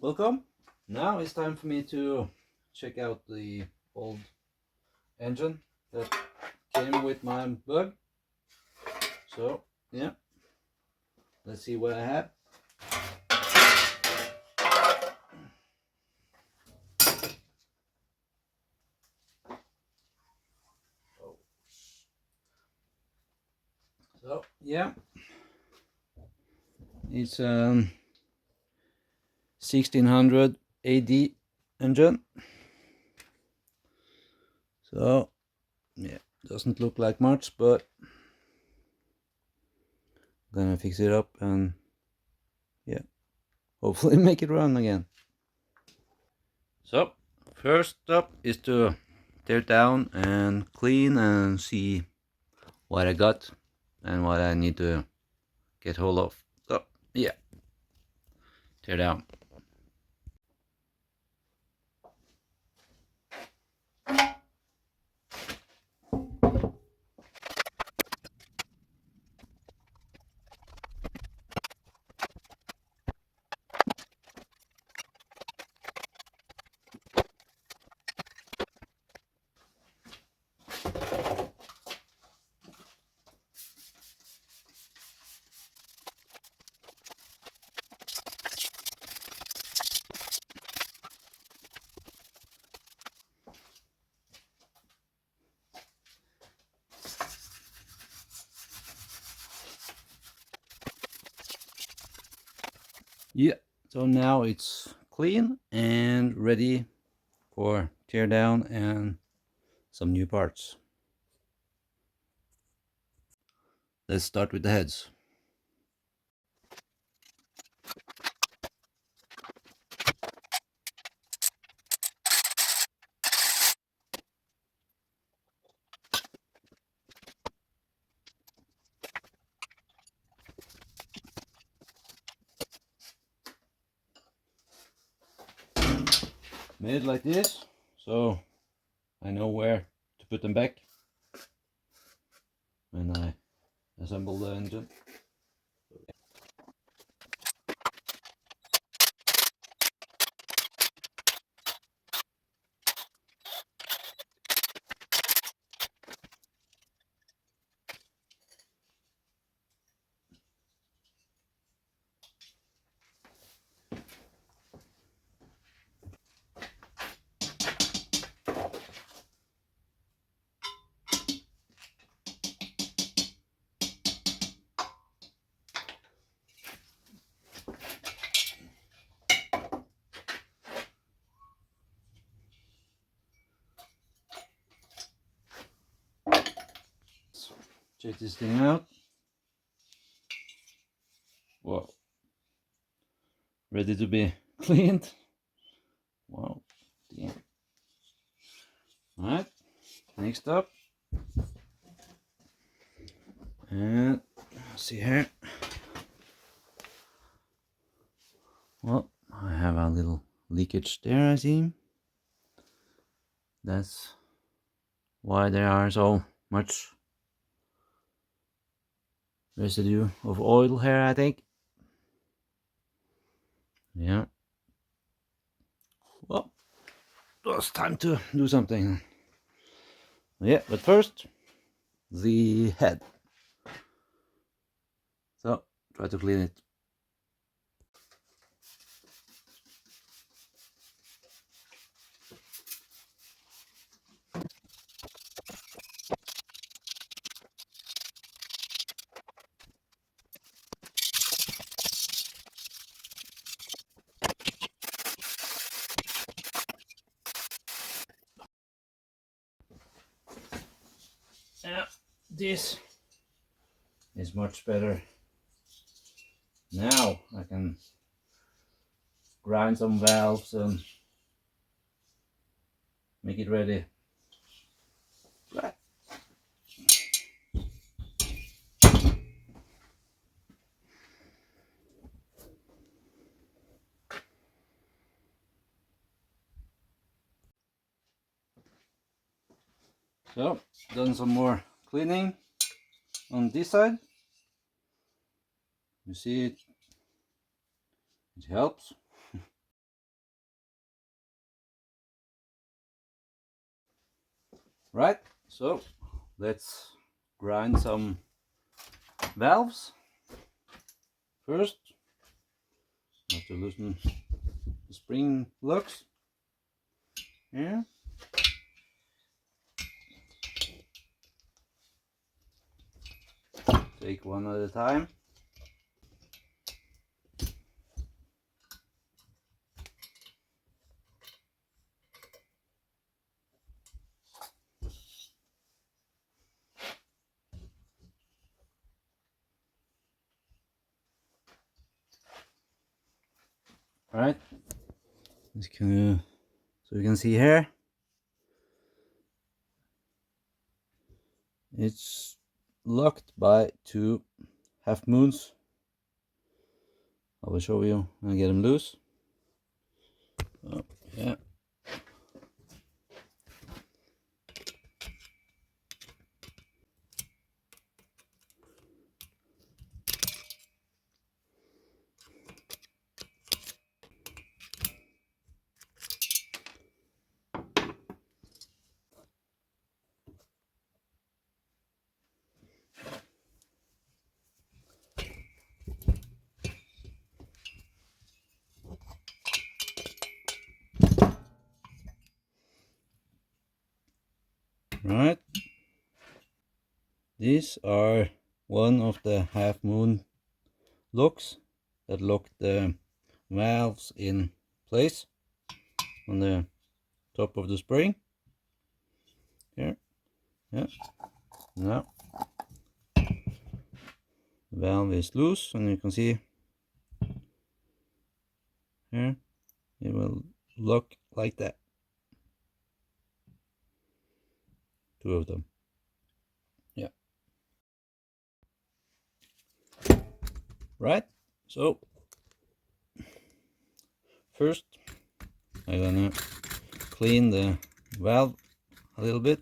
Welcome. Now it's time for me to check out the old engine that came with my bug. So yeah, let's see what I have. So yeah, it's 1600 AD engine. So yeah, doesn't look like much, but I'm gonna fix it up and yeah, hopefully make it run again. So first up is to tear it down and clean and see what I got and what I need to get hold of. So yeah, tear down. Yeah, so now it's clean and ready for tear down and some new parts. Let's start with the heads. Made it like this, so I know where to put them back when I assemble the engine. Check this thing out. Whoa. Ready to be cleaned. Wow. Damn. Alright. Next up. And see here. Well, I have a little leakage there, I see. That's why there are so much residue of oil here, I think. Yeah. Well, it was time to do something. Yeah, but first, the head. So, try to clean it. Yeah, this is much better. Now I can grind some valves and make it ready. So, done some more cleaning on this side. You see it helps. Right, so let's grind some valves. First, have to loosen the spring locks here. Take one at a time. All right, so you can see here, it's locked by 2 half moons. I will show you and get them loose. Oh, yeah. Right. These are one of the half moon locks that lock the valves in place on the top of the spring. Here. Yeah. Now the valve is loose, and you can see here it will lock like that. 2 of them. Yeah. Right. So first I'm gonna clean the valve a little bit.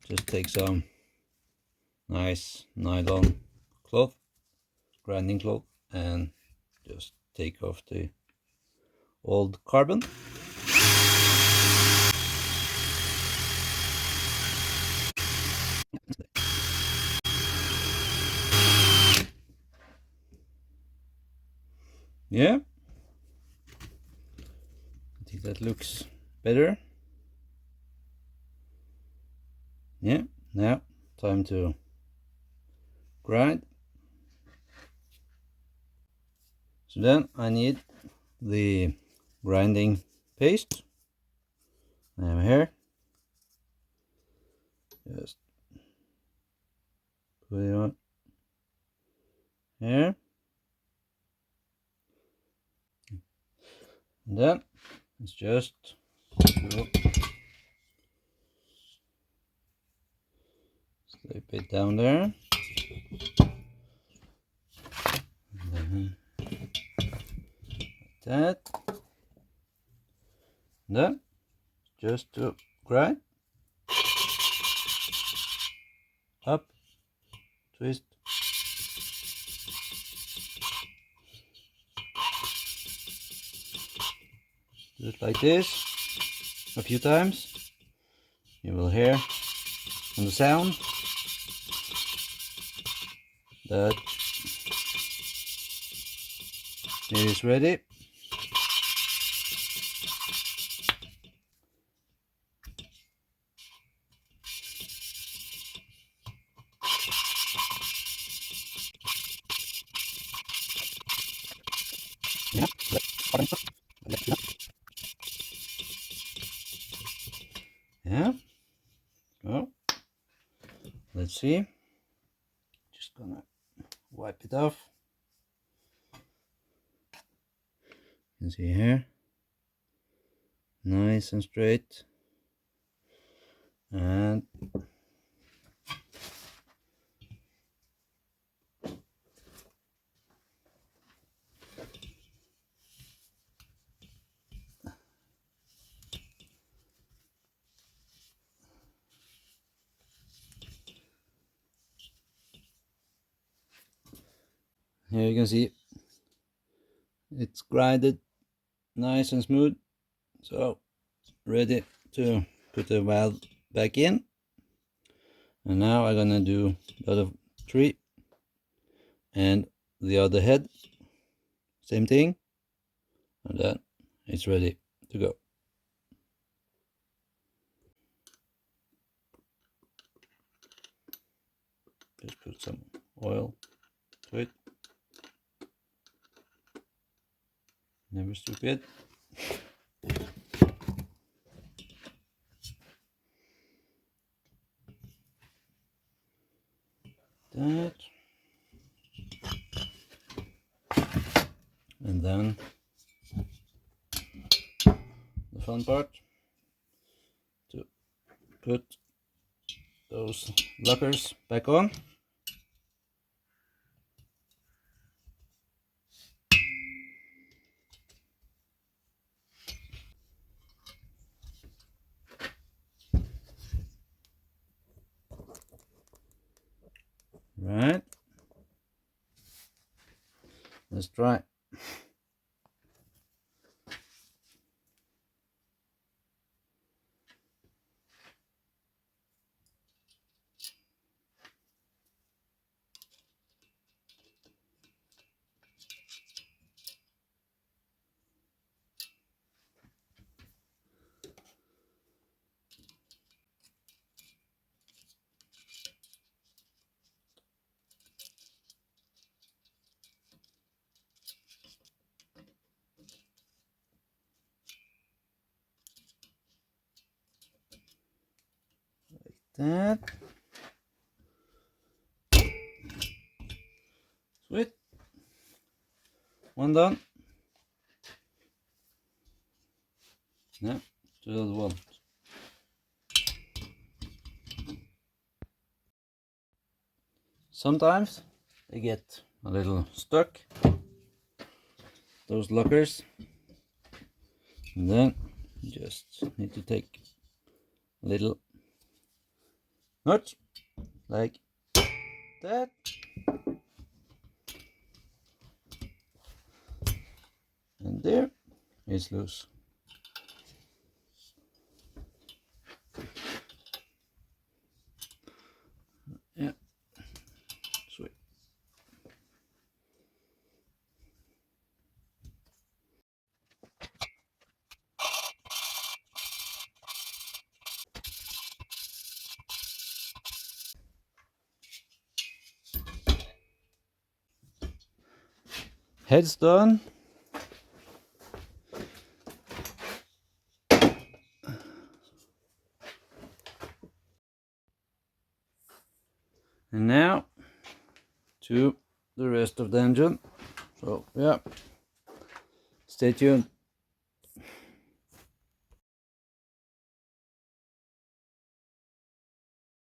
Just take some nice nylon cloth, grinding cloth, and just take off the old carbon. Yeah, I think that looks better. Yeah, now time to grind. So then I need the grinding paste. I have here. Just put it on here. And then it's just slip it down there. And then like that. And then just to grind. Up, twist. Just like this a few times. You will hear on the sound that it is ready. Yeah. So let's see. Just gonna wipe it off. You can see here, nice and straight. And here you can see it's grinded nice and smooth, so ready to put the valve back in, and now I'm gonna do the other 3 and the other head, same thing, and then it's ready to go. Just put some oil to it. Never stupid. That. And then the fun part, to put those lockers back on. Right. Let's try. That. Sweet. One done. Yeah, the other one. Sometimes they get a little stuck, those lockers, and then you just need to take a little notch like that, and there it's loose. Yeah, sweet. Head's done. And now to the rest of the engine. So yeah, stay tuned.